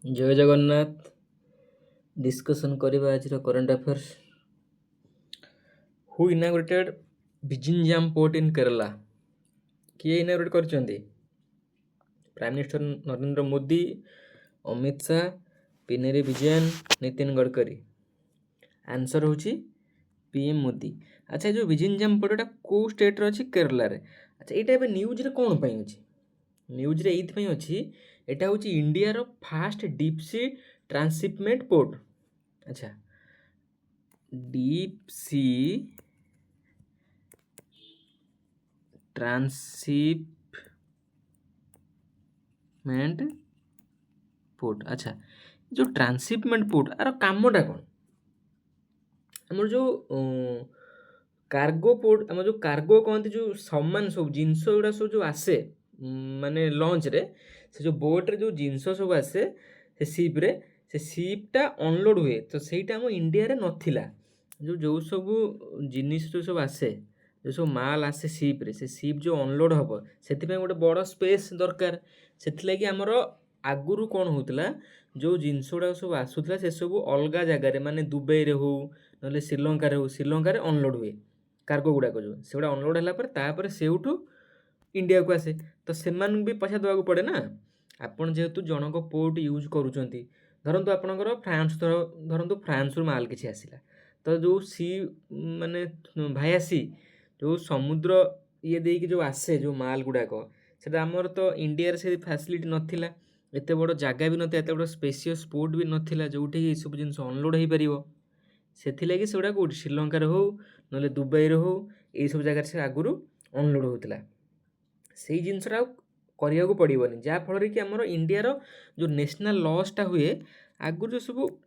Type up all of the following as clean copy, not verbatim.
ଜୟ Jagannath. Discussion କରିବା ଆଜିର current affairs. Who inaugurated Vizhinjam port in Kerala? କିଏ ଇନାଗୁରେଟ୍ କରିଛନ୍ତି? Prime minister Narendra Modi, Amit Shah, Pinarayi Vijayan, Nitin Gadkari. Answer ହେଉଛି PM ମୋଦି। ଆଚ୍ଛା, ଏ ଯେଉଁ ବିଜିଞ୍ଜାମ୍ ପୋର୍ଟ ଏଇଟା କେଉଁ ଷ୍ଟେଟ୍ରେ ଅଛି? କେରଲାରେ। ଆଚ୍ଛା, ଏଇଟା ଏବେ ନ୍ୟୁଜ୍ରେ କ'ଣ ପାଇଁ ଅଛି? ନ୍ୟୁଜ୍ରେ ଏଇଥିପାଇଁ ଅଛି, ଏଇଟା ହେଉଛି ଇଣ୍ଡିଆର ଫାଷ୍ଟ ଡିପ୍ ସି ଟ୍ରାନ୍ସସିପମେଣ୍ଟ ପୋର୍ଟ। ଆଚ୍ଛା, ଡିପ୍ ସି ट्रांसशिपमेंट पोर्ट। अच्छा, जो ट्रांसशिपमेंट पोर्ट आर कामटा कौन? आमर जो कार्गो पोर्ट, आम जो कार्गो कहते जो सामान सब जिनस गुड़ा सब जो आसे माने लॉन्च रे, से जो बोट रे जो जिनस सब आसे से शिप रे, से शिपटा अनलोड हुए तो सेटा आम इंडिया रे नथिला। जो सब जिनिस जो सब आसे, जो सब माल आसे शिप रे, से शिप जो अनलोड हम से गोटे बड़ स्पेस दरकार। से आमर आगुरी कौन होता, जो जिनस गुड़ा सब आसूला से सब अलग जगार माने दुबई रे हो ना श्रीलंका हो, श्रीलंका अनलोड हुए कार्गो गुड़ाक जो से गुड़ा अनलोड है सेठू इंडिया को आसे। तो से भी पैसा देवाक पड़े ना। आपड़ जेहेतु जनक पोर्ट यूज करुँच, धरतु आपणकर फ्रांस, धरतु फ्रांस रु माल किसी आसला, तो जो सी माने भाया सी जो समुद्र ये देकी जो आसे जो माल गुड़ाक, से आमर तो इंडिया से फैसिलिटी नथिला, एत बड़ जगह भी नथिला, एत बड़ स्पेसियस पोर्ट भी नथिला जोठी ये सब जिन अनलोड हो पार। से गुड़ा कौटी श्रीलंकार हो ना दुबई हो, यही सब जगह से आगुरी अनलोड होता। से जिनसा करने को पड़ोनी, जहाँफल कि आमर इंडियार जो नेशनल लॉसटा हुए आगुरी जो सब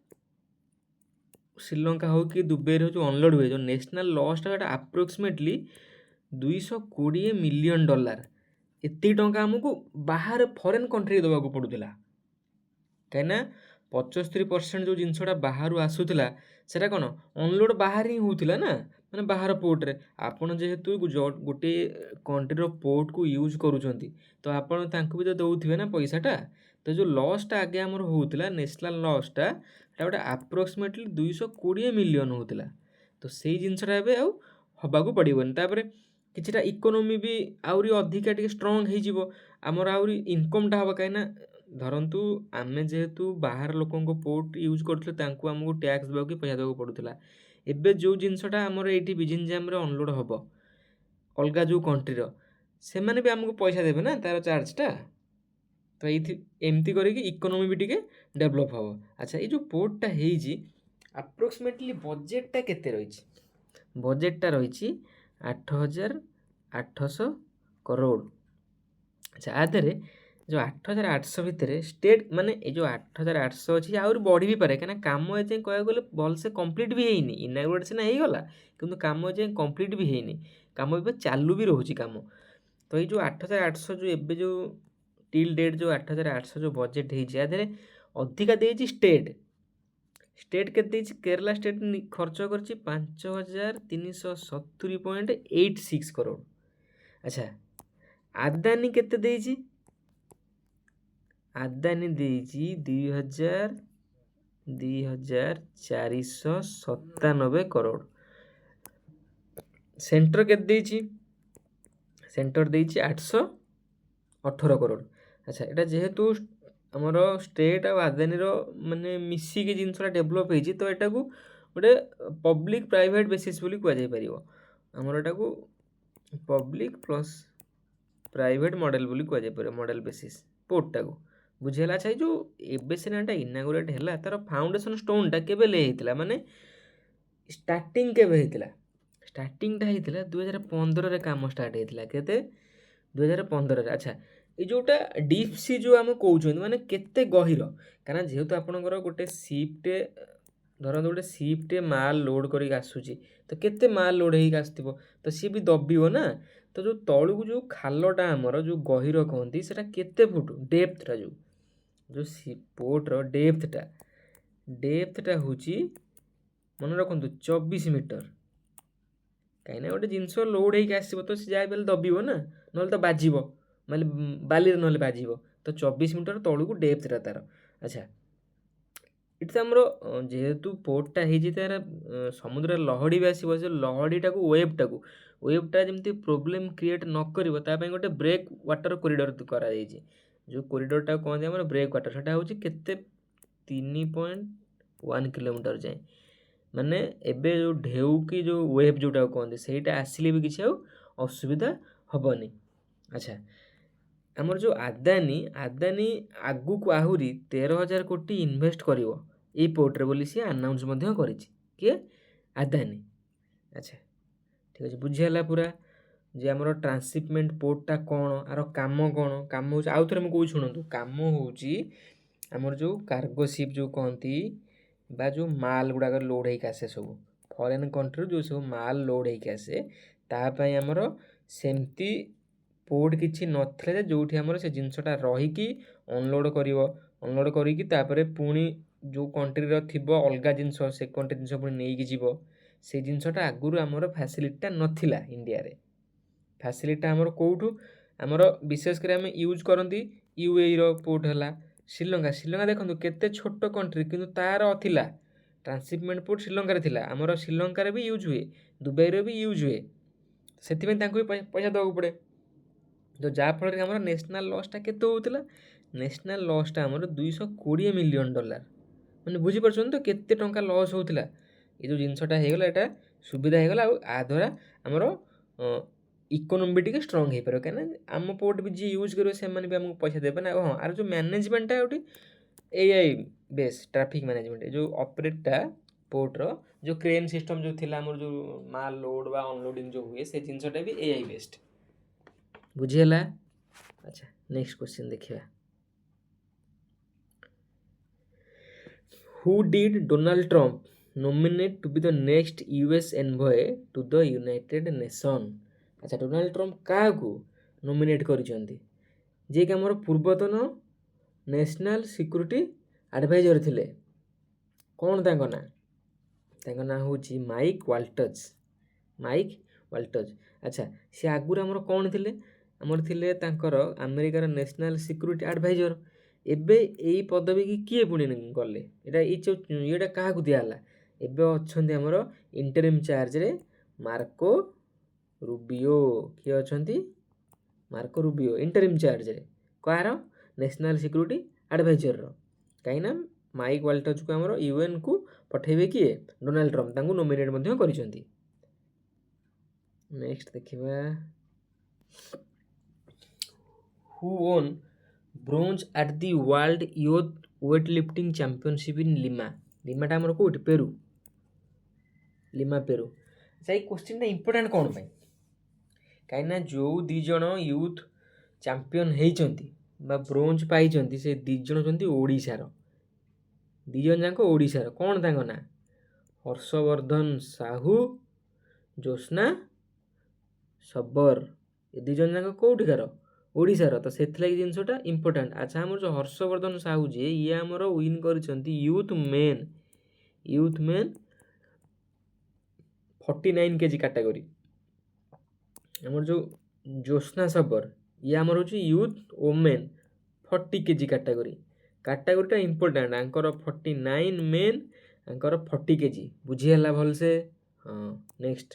श्रीलंका हो कि दुबई हो जो अनलोड हुए, जो नेशनल लॉसटा अप्रोक्सीमेटली $220 मिलियन। एति टंका आमको बाहर फॉरेन कंट्री देवाक पड़ूला, कहीं 75% जो जिनसा बाहर आसूला सेटा कौन अनलोड बाहर ही होता ना, मैंने बाहर पोर्ट रे। आपड़ जेहेतु गोटे कंट्री पोर्ट को यूज करुँच, तो आपड़ भी तो दौथे ना पैसाटा। तो जो लॉसटा आगे आमर होता नेशनल लॉसटा गोटे अप्रोक्सीमेटली $220 मिलियन होता। तो से जिनसा एवं हवाक पड़ोनी। तापर किछिटा इकोनोमी भी आउरी अधिका टिके स्ट्रंग हो आमर, आउरी इनकमटा हम कहीं धरतु आम जेहेतु बाहर लोकों पोर्ट यूज करते आमको टैक्स देवाक पैसा देवाक पड़ूला। एबे जो जिनसटा आमर ये बिजिंजाम अनलोड हम अलग जो कंट्रीर से मैंने भी आमको पैसा देवे ना तार चार्जटा। तो एमती करके इकोनोमी भी टिके डेभलप हम। अच्छा, ये जो पोर्टटा है अप्रोक्सीमेटली बजेटटा केते रही? बजेटटा रही 8,800 करोड़। अच्छा, आधे जो 8,800 भितर स्टेट माने ये जो 8,800 अच्छी आउरी बढ़ी भी पारे, कहीं कम एजाए कह गले भलसे कंप्लीट भी है। इनागुरेट सीना होगला कि कम एजाए कंप्लीट भी है, कम भी चालू भी रोचे कम। तो ये जो 8,800 जो एबे जो टिल डेट जो 8,800 जो बजेट है अधिका देती स्टेट। स्टेट के केरला स्टेट खर्च कर 5,370.86 करोड़। अच्छा, आदानी केते देइछि? आदानी देइछि 2,497 करोड़। सेंटर केते देइछि? सेंटर देइछि 818 करोड़। अच्छा, एटा जेहेतु आमर स्टेट आ आदानी माने मिसिक जिनसा डेभलप होती, तो यहाँ को गोटे पब्लिक प्राइवेट बेसिस बोली कह जापर। आमर एटा को पब्लिक प्लस प्राइवेट मॉडल बोली कह जापर, मॉडल बेसिस पोर्टटा को बुझेगा। अच्छा, जो एबे सीना इनागुरेट है तार फाउंडेशन स्टोनटा केबे ले होता, माने स्टार्टिंग केबे होता? स्टार्टिंगटा होता 2015 रे काम स्टार्ट होता। केते 2015 रे। अच्छा, ये जोटा डीप सी जो आम कहते माने केते गहिर, कारण जेहेतु आपणकर गोटे शिपटे धर गोटे शिपटे माल लोड करके आसूची, तो केते माल लोड हो आसो तो सी भी दबिव ना। तो जो तलू जो खालटा आमर जो गहिर कहती से केते फुट डेप्थटा जो पोर्टर डेप्थटा हूँ मन रखु 24 मीटर। कहीं गोटे जिनस लोड हो आसो तो सी जहाँ दबिव ना, ना तो बाजिब माने बाली ना बाजिब। तो 24 मीटर तलू डेप्थटा तार। अच्छा, ଏଠି ଆମର ଯେହେତୁ ପୋର୍ଟଟା ହେଇଛି ତାର ସମୁଦ୍ରରେ ଲହଡ଼ି ବି ଆସିବ, ସେ ଲହଡ଼ିଟାକୁ ୱେଭ୍ଟା ଯେମିତି ପ୍ରୋବ୍ଲେମ୍ କ୍ରିଏଟ୍ ନ କରିବ ତା ପାଇଁ ଗୋଟେ ବ୍ରେକ୍ ୱାଟର କରିଡ଼ର କରାଯାଇଛି। ଯେଉଁ କରିଡ଼ରଟାକୁ କହନ୍ତି ଆମର ବ୍ରେକ୍ ୱାଟର, ସେଟା ହେଉଛି କେତେ 3.1 କିଲୋମିଟର ଯାଏଁ। ମାନେ ଏବେ ଯେଉଁ ଢେଉ କି ଯେଉଁ ୱେଭ୍ ଯେଉଁଟାକୁ କହନ୍ତି ସେଇଟା ଆସିଲେ ବି କିଛି ଆଉ ଅସୁବିଧା ହେବନି। ଆଚ୍ଛା, ଆମର ଯେଉଁ ଆଦାନୀ ଆଗକୁ ଆହୁରି 13,000 କୋଟି ଇନଭେଷ୍ଟ କରିବ ଏଇ ପୋର୍ଟରେ ବୋଲି ସିଏ ଆନାଉନ୍ସ ମଧ୍ୟ କରିଛି। କିଏ? ଆଦାନୀ। ଆଚ୍ଛା, ଠିକ୍ ଅଛି, ବୁଝିଗଲା ପୁରା ଯେ ଆମର ଟ୍ରାନ୍ସସିପମେଣ୍ଟ ପୋର୍ଟଟା କ'ଣ, ଆର କାମ କ'ଣ? କାମ ହେଉଛି, ଆଉ ଥରେ ମୁଁ କହୁଛି ଶୁଣନ୍ତୁ, କାମ ହେଉଛି ଆମର ଯେଉଁ କାର୍ଗୋ ସିପ୍ ଯେଉଁ କହନ୍ତି ବା ଯେଉଁ ମାଲ୍ ଗୁଡ଼ାକ ଲୋଡ଼୍ ହେଇକି ଆସେ ସବୁ ଫରେନ୍ କଣ୍ଟ୍ରିରୁ ଯେଉଁ ସବୁ ମାଲ୍ ଲୋଡ଼୍ ହେଇକି ଆସେ ତା ପାଇଁ ଆମର ସେମିତି ପୋର୍ଟ କିଛି ନଥିଲା ଯେ ଯେଉଁଠି ଆମର ସେ ଜିନିଷଟା ରହିକି ଅନଲୋଡ଼ କରିକି ତାପରେ ପୁଣି ଯେଉଁ କଣ୍ଟ୍ରିର ଥିବ ଅଲଗା ଜିନିଷ ସେ କଣ୍ଟ୍ରି ଜିନିଷ ପୁଣି ନେଇକି ଯିବ। ସେ ଜିନିଷଟା ଆଗରୁ ଆମର ଫ୍ୟାସିଲିଟିଟା ନଥିଲା ଇଣ୍ଡିଆରେ। ଫ୍ୟାସିଲିଟିଟା ଆମର କେଉଁଠୁ ଆମର ବିଶେଷ କରି ଆମେ ୟୁଜ୍ କରନ୍ତି UAEର ପୋର୍ଟ ହେଲା, ଶ୍ରୀଲଙ୍କା ଦେଖନ୍ତୁ କେତେ ଛୋଟ କଣ୍ଟ୍ରି କିନ୍ତୁ ତାର ଥିଲା ଟ୍ରାନ୍ସସିପମେଣ୍ଟ ପୋର୍ଟ ଶ୍ରୀଲଙ୍କାରେ ଥିଲା। ଆମର ଶ୍ରୀଲଙ୍କାରେ ବି ୟୁଜ୍ ହୁଏ, ଦୁବାଇରେ ବି ୟୁଜ୍ ହୁଏ, ସେଥିପାଇଁ ତାଙ୍କୁ ବି ପଇସା ଦେବାକୁ ପଡ଼େ। ତ ଯାହାଫଳରେ ଆମର ନ୍ୟାସନାଲ୍ ଲସ୍ଟା କେତେ ହେଉଥିଲା? ନ୍ୟାସନାଲ୍ ଲସ୍ଟା ଆମର $220 ମିଲିୟନ୍। ମାନେ ବୁଝିପାରୁଛନ୍ତି ତ କେତେ ଟଙ୍କା ଲସ୍ ହେଉଥିଲା? ଏ ଯେଉଁ ଜିନିଷଟା ହେଇଗଲା ଏଇଟା ସୁବିଧା ହେଇଗଲା, ଆଉ ଆ ଦ୍ୱାରା ଆମର ଇକୋନୋମି ବି ଟିକେ ଷ୍ଟ୍ରଙ୍ଗ ହେଇପାରିବ। କାହିଁକିନା ଆମ ପୋର୍ଟ ବି ଯିଏ ୟୁଜ୍ କରିବ ସେମାନେ ବି ଆମକୁ ପଇସା ଦେବେ ନା। ଆଉ ହଁ, ଆର ଯେଉଁ ମ୍ୟାନେଜମେଣ୍ଟଟା ଗୋଟେ AI ବେସ୍ ଟ୍ରାଫିକ୍ ମ୍ୟାନେଜମେଣ୍ଟ, ଏ ଯେଉଁ ଅପରେଟଟା ପୋର୍ଟର ଯେଉଁ କ୍ରେନ୍ ସିଷ୍ଟମ୍ ଯେଉଁ ଥିଲା ଆମର ଯେଉଁ ମାଲ ଲୋଡ଼ ବା ଅନଲୋଡ଼ିଂ ଯେଉଁ ହୁଏ ସେ ଜିନିଷଟା ବି AI ବେସ୍ଡ। ବୁଝିହେଲା? ଆଚ୍ଛା, ନେକ୍ସଟ କ୍ୱେଶ୍ଚିନ୍ ଦେଖିବା। Who did Donald Trump nominate to be the next US envoy to the United Nations? ଆଚ୍ଛା, ଡୋନାଲ୍ଡ ଟ୍ରମ୍ପ କାହାକୁ ନୋମିନେଟ୍ କରିଛନ୍ତି? ଯିଏକି ଆମର ପୂର୍ବତନ ନ୍ୟାସନାଲ୍ ସିକ୍ୟୁରିଟି ଆଡ଼ଭାଇଜର୍ ଥିଲେ। କ'ଣ ତାଙ୍କ ନାଁ? ତାଙ୍କ ନାଁ ହେଉଛି ମାଇକ୍ ୱାଲ୍ଟଜ୍। ଆଚ୍ଛା, ସେ ଆଗରୁ ଆମର କ'ଣ ଥିଲେ? ଆମର ଥିଲେ ତାଙ୍କର ଆମେରିକାର ନ୍ୟାସନାଲ୍ ସିକ୍ୟୁରିଟି ଆଡ଼ଭାଇଜର୍। ଏବେ ଏଇ ପଦବୀକି କିଏ ପୁଣି ଗଲେ? ଇଏଟା କାହାକୁ ଦିଆହେଲା? ଏବେ ଅଛନ୍ତି ଆମର ଇଣ୍ଟରିମ୍ ଚାର୍ଜରେ ମାର୍କୋ ରୁବିଓ। କିଏ ଅଛନ୍ତି? ମାର୍କୋ ରୁବିଓ ଇଣ୍ଟରିମ୍ ଚାର୍ଜରେ। କାହାର? ନ୍ୟାସନାଲ୍ ସିକ୍ୟୁରିଟି ଆଡ଼ଭାଇଜର୍ର। କାହିଁକିନା ମାଇକ୍ ୱାଲ୍ଟଜକୁ ଆମର ୟୁଏନ୍କୁ ପଠାଇବେ କିଏ? ଡୋନାଲ୍ଡ ଟ୍ରମ୍ପ ତାଙ୍କୁ ନୋମିନେଟ୍ ମଧ୍ୟ କରିଛନ୍ତି। ନେକ୍ସଟ ଦେଖିବା, who won bronze at the world youth weightlifting championship in Lima? ଲିମାଟା ଆମର କେଉଁଠି? ପେରୁ। ଲିମା, ପେରୁ। ଆଚ୍ଛା, ଏଇ କ୍ୱେଶ୍ଚିନ୍ଟା ଇମ୍ପୋର୍ଟାଣ୍ଟ କ'ଣ ପାଇଁ? କାହିଁକିନା ଯେଉଁ ଦୁଇ ଜଣ ୟୁଥ୍ ଚାମ୍ପିଅନ୍ ହେଇଛନ୍ତି ବା ବ୍ରୋଞ୍ଜ ପାଇଛନ୍ତି ସେ ଦୁଇ ଜଣ ହେଉଛନ୍ତି ଓଡ଼ିଶାର। ଦୁଇ ଜଣ ଯାକ ଓଡ଼ିଶାର। କ'ଣ ତାଙ୍କ ନାଁ? ହର୍ଷବର୍ଦ୍ଧନ ସାହୁ, ଜ୍ୟୋତ୍ସ୍ନା ଶବର। ଏ ଦୁଇ ଜଣ ଯାକ କେଉଁଠିକାର? ଓଡ଼ିଶାର। ତ ସେଥିଲାଗି ଜିନିଷଟା ଇମ୍ପୋର୍ଟାଣ୍ଟ। ଆଚ୍ଛା, ଆମର ଯେଉଁ ହର୍ଷବର୍ଦ୍ଧନ ସାହୁ ଯିଏ, ଇଏ ଆମର ୱିନ୍ କରିଛନ୍ତି ୟୁଥ୍ ମେନ୍ 49 kg କାଟାଗୋରୀ। ଆମର ଯେଉଁ ଜ୍ୟୋତ୍ସ୍ନା ଶବର ଇଏ ଆମର ହେଉଛି ୟୁଥ୍ ଓମେନ୍ 40 kg କାଟାଗୋରୀଟା ଇମ୍ପୋର୍ଟାଣ୍ଟ। ଆଙ୍କର 49 ମେନ୍, ଆଙ୍କର 40 kg। ବୁଝିହେଲା ଭଲସେ? ହଁ, next.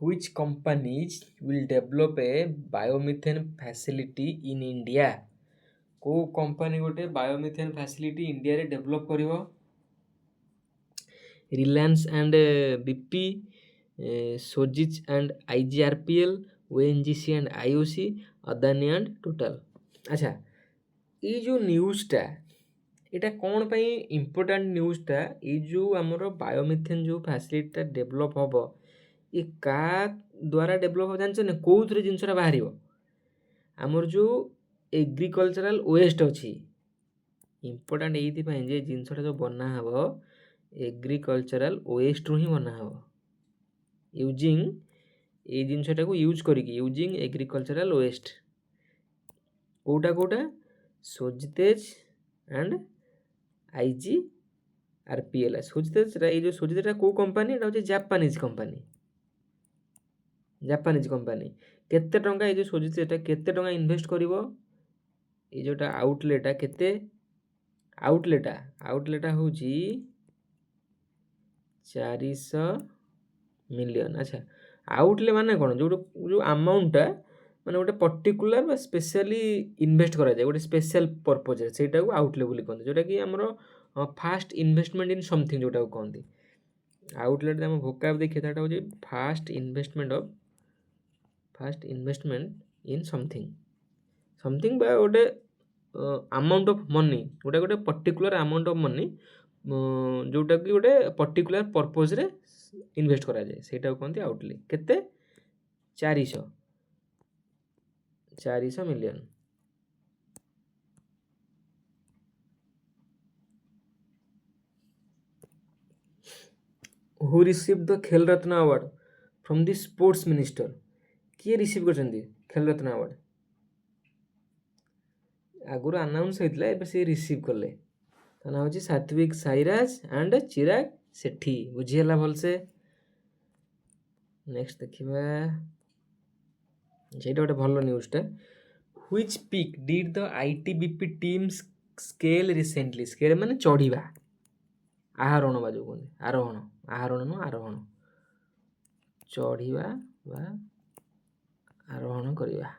Which companies will develop a biomethane facility in India? କେଉଁ କମ୍ପାନୀ ଗୋଟେ ବାୟୋମିଥେନ୍ ଫ୍ୟାସିଲିଟି ଇଣ୍ଡିଆରେ ଡେଭଲପ୍ କରିବ? ରିଲାଏନ୍ସ ଆଣ୍ଡ BP, ସୋଜିଚ୍ and IGRPL, ONGC and IOC, Adani and Total. ଆଚ୍ଛା, ଏଇ ଯେଉଁ ନ୍ୟୁଜ୍ଟା ଏଇଟା କ'ଣ ପାଇଁ ଇମ୍ପୋର୍ଟାଣ୍ଟ ନ୍ୟୁଜ୍ଟା? ଏଇ ଯେଉଁ ଆମର ବାୟୋମିଥେନ୍ ଯେଉଁ ଫ୍ୟାସିଲିଟିଟା ଡେଭଲପ୍ ହେବ, ଏ କାହା ଦ୍ୱାରା ଡେଭଲପ୍ ହେବ ଜାଣିଛନ୍ତି? କେଉଁଥିରେ ଜିନିଷଟା ବାହାରିବ? ଆମର ଯେଉଁ ଏଗ୍ରିକଲଚରାଲ ୱେଷ୍ଟ ଅଛି। ଇମ୍ପୋର୍ଟାଣ୍ଟ ଏଇଥିପାଇଁ ଯେ ଜିନିଷଟା ଯେଉଁ ବନା ହେବ ଏଗ୍ରିକଲଚରାଲ ୱେଷ୍ଟରୁ ହିଁ ବନା ହେବ। ଏଇ ଜିନିଷଟାକୁ ୟୁଜ୍ କରିକି ଏଗ୍ରିକଲଚରାଲ ୱେଷ୍ଟ। କେଉଁଟା? ସୋଜିତେଜ ଆଣ୍ଡ IGRPL। ସୋଜିତେଜଟା, ଏଇ ଯେଉଁ ସୋଜିତେଜଟା କେଉଁ କମ୍ପାନୀ? ଏଇଟା ହେଉଛି ଜାପାନିଜ୍ କମ୍ପାନୀ। କେତେ ଟଙ୍କା ଏଇ ଯେଉଁ ସୋଜିତେଜଟା କେତେ ଟଙ୍କା ଇନଭେଷ୍ଟ କରିବ? ये जोटा आउटलेटा केते आउटलेटा होची 400 मिलियन। अच्छा आउटले माने कौन जो अमाउंटा माने गोटे पर्टिकुलर बा स्पेशली इन्वेस्ट करा जाए गोटे स्पेशल पर्पज सेटा को आउटले बोली कहते जोटा कि हमरो फास्ट इन्वेस्टमेंट इन समथिंग जोटा को कहते आउटलेट हम भोकाब देखिए ताटा हो फास्ट इन्वेस्टमेंट इन समथिंग बा गोटे अमाउंट ऑफ मनी गोटे पर्टिकुलर अमाउंट ऑफ मनी जोटा कि गोटे पर्टिकुलर पर्पज रे इन्वेस्ट करा जाए सेटा को कहते आउटले केते 400 million. Who receive the Khel Ratna award from the sports minister किए रिसीव करछन्ती खेल रत्न अवार्ड आगुर अनाउंस होइतला एबे से रिसीव करले ता ना होची सात्विक साईराज एंड चिराग सेठी बुझियला भलसे। नेक्स्ट देखिबा जेटा गोटे भल न्यूज़टा which peak did the ITBP team scale recently scale माने चढ़ीबा आरोहण बा जो कहते आरोहण नु आरोहण चढ़ीबा बा आरोहण करिबा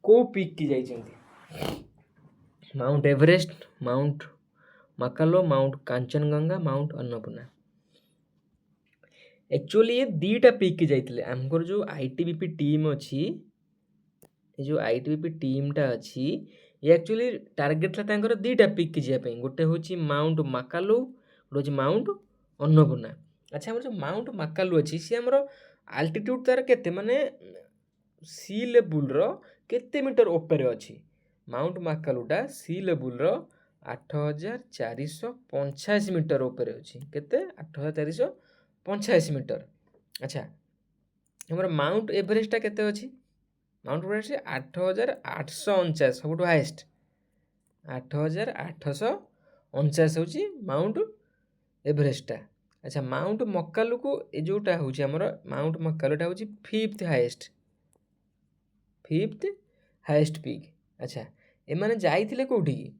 को पीक की जाइछन्ती mount Everest mount Makalu mount Kanchenjunga mount Annapurna actually ये दीटा पीक की जाइतले हमकर जो आईटीबीपी टीम अछि ये जो आईटीबीपी टीमटा अछि ये एक्चुअली टार्गेट था तांकर दीटा पीक की जिया पई गोटे होची माउंट मकालू गोटे होची माउंट अन्नपूर्णा। अच्छा हमर जो माउंट मकालू अछि से हमर अल्टीट्यूड तार केते माने सी लेवल रो केते मीटर ऊपर अछि माउंट मकालूटा सी लेवल रो 8485 मीटर ऊपर अछि केते 8485 मीटर। अच्छा हमर माउंट एवरेस्ट केते अछि माउंट एवरेस्ट 8849 सबटु हाईएस्ट 8849 होची माउंट एवरेस्ट। अच्छा माउंट मकालू को ए जोटा होची हमर माउंट मकालूटा होची फिफ्थ हाईएस्ट पीक। अच्छा ए माने जाइथिले कोठी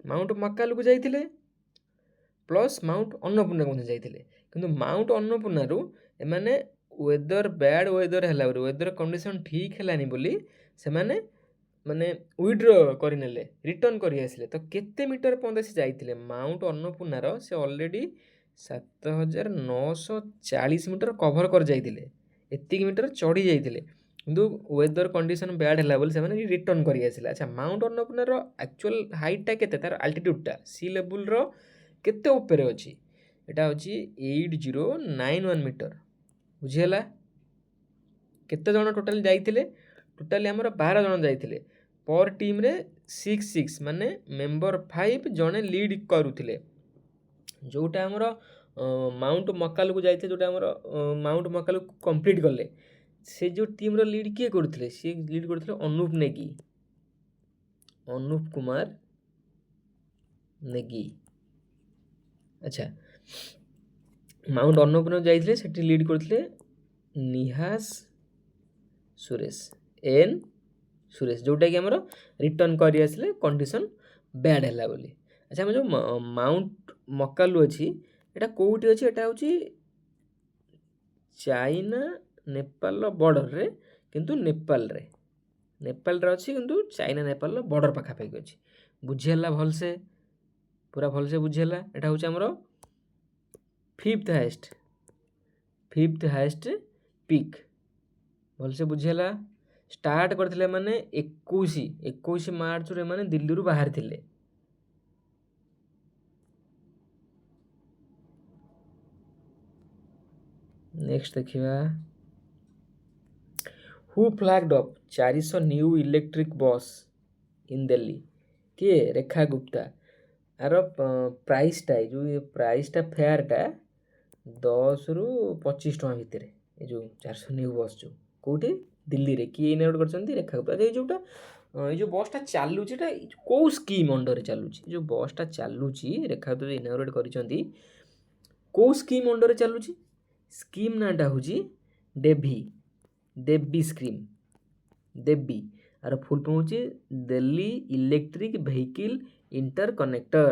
माउंट मकालू को जाइथिले प्लस माउंट अन्नपूर्णा को जाइथिले किंतु माउंट अन्नपूर्णा रु ए माने वेदर बैड वेदर हैला वेदर कंडीशन ठीक हेलानी बोली से माने विड्रॉ करि नेले रिटर्न करि आसिले तो केते मीटर पंदे से जाइथिले माउंट अन्नपूर्णा रो से ऑलरेडी 7940 मीटर कवर कर जाइथिले एतिक मीटर चढ़ी जाइथिले किंतु वेदर कंडीशन बैड हैला बोली से माने रिटर्न करि आसिले। अच्छा माउंट अन्नपूर्णा रो एक्चुअल हाइट टा केते तार अल्टीट्यूड टा सी लेवल रो केते ऊपर अछि एटा अछि 8091 मीटर बुझियला केते जण टोटल जाइथिले टोटली हमर 12 जण जाइथिले पर टीम रे 6 माने मेंबर 5 जणे लीड करूथिले जोटा हमर माउंट मकालू को जाइथे जोटा हमर माउंट मकालू कंप्लीट करले से जो टीम रो लीड किए करूथिले से लीड करूथिले अनुप कुमार नेगी। अच्छा माउंट अन्नपूर्णा जाइथिले सेठी लीड करथिले निहास सुरेश जोटा कि हमर रिटर्न करि आसले कंडीशन बैड हैला बोली। अच्छा हम जो माउंट मकालू अछि एटा कोउटी अछि एटा होची चाइना नेपाल बॉर्डर रे किंतु नेपाल रे अछि किंतु चाइना नेपाल बॉर्डर पाखा पाखी अछि बुझियला भलसे पूरा भलसे बुझियला एटा होची हमर फिफ्थ हाईएस्ट पीक भलसे बुझियला स्टार्ट करथिले माने 21 मार्च रे माने दिल्ली रु बाहर थिले। नेक्स्ट देखिबा who flagged up 400 new electric bus इन दिल्ली के रेखा गुप्ता आर प्राइस टा जो प्राइस टा फेयर टा 10 रु 25 टका भितरे ए जो 400 न्यू बस जो कोठी दिल्ली रे किए इनॉग्रेट करछन्ती रेखा गुप्ता ए जोटा ए जो बस टा चालुची टा को स्कीम अंडर चालुची जो बस टा चालुची रेखा गुप्ता इनॉग्रेट करछन्ती को स्कीम अंडर चालुची स्कीम नाटा होची देवी स्कीम देबी आर फुल फॉर्म होची Delhi electric vehicle interconnector.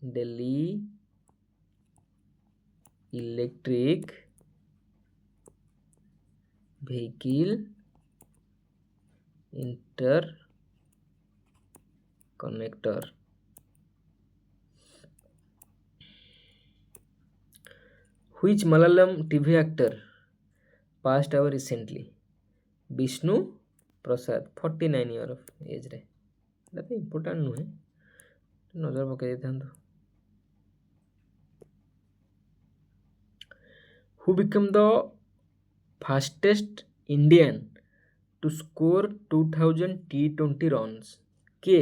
Delhi electric vehicle interconnector. Which Malayalam TV actor passed away recently? Vishnu Prasad 49 year of age रे। तो इम्पोर्टाट नुहे नजर पकई था। Who became the fastest Indian to score 2000 T20 runs? के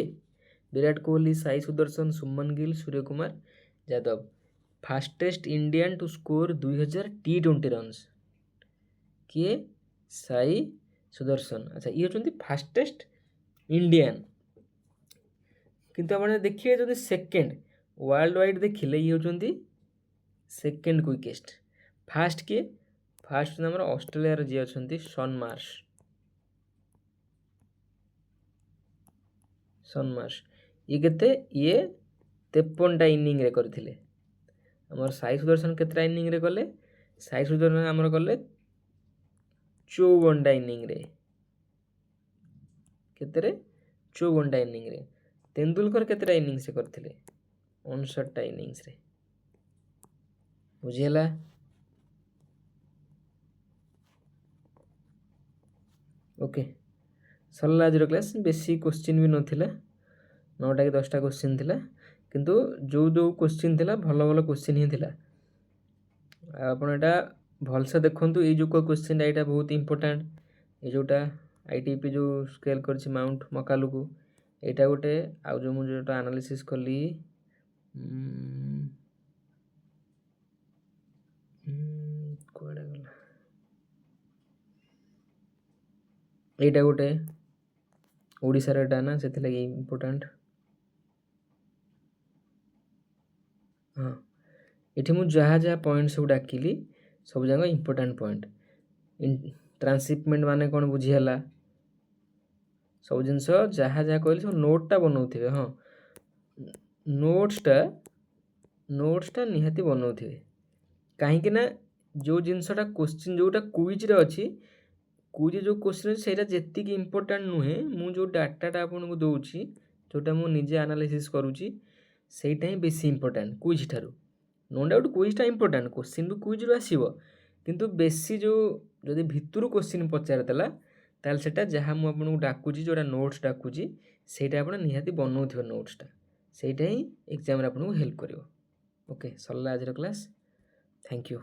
Virat Kohli, Sai Sudharsan, Shubman Gill, Suryakumar Yadav. Fastest Indian to score 2000 T20 runs किए? साई सुदर्शन। अच्छा ये होती फास्टेस्ट इंडियन, किंतु आप देखिए जो सेकेंड वर्ल्ड वाइड देखिले ये होती सेकेंड क्विकेस्ट। फास्ट किए? फास्ट आम ऑस्ट्रेलिया जी अच्छा शन मार्श। ये केते ये 53टा इनिंग रे करथिले। आमर साई सुदर्शन केतटा इनिंग रे कले? साई सुदर्शन आमर कले 54टा इनिंग रे। केतरे? 54टा इनिंग रे। तेंदुलकर केतटा इनिंग से करथिले? 59टा इनिंग्स रे। बुझिला? ओके सरला आज क्लास। बेसी क्वेश्चन भी नथिला, 9टा कि 10टा क्वेश्चन थिला, किंतु जो जो क्वेश्चन थिला भल भल क्वेश्चन ही थिला। आपण एटा भलसे देखंतु। ये जो क्वेश्चन एटा बहुत इंपोर्टेंट। ये जोटा आईटीपी जो स्केल करछि माउंट मकालुकु, एटा गोटे आ जो मु जोटा एनालिसिस कली कोडा गला, एटा गोटे ओडिसा रे डाना से लगी इंपोर्टेंट। हाँ ये मुझे जहाँ जहाँ पॉइंट सब डाकिली सब जगह इंपोर्टेंट पॉइंट। ट्रांसशिपमेंट माने कौन बुझीगला? सब जिनस जहाँ जहाँ कहली सब नोटटा बनाऊे। हाँ नोट्सटा निहाती बनाऊे। कहीं ना जो जिनसटा क्वेश्चन जोटा क्विज रे अच्छी, क्विज जो क्वेश्चन सेटा जेतिक इंपोर्टेंट नुहे, मु जो डाटाटा आपको दूची जोटा मु निजे एनालिसिस करूची सेटा ही बेसी इंपोर्टेंट क्विज ठारू। नो डाउट क्विजटा इंपोर्टेंट, क्वेश्चन भी क्विज रू आसीबो, किंतु बेसी जो जदि भितरु क्वेश्चन पचार देला ताल सेटा जहाँ मु आपको डाकुची जोटा नोट्स डाकुची सेटा आपण निहाती बनाउथिबो। नोट्सटा सेटा ही एग्जाम रे आपको हेल्प करिवो। ओके सरला आज क्लास। Thank you.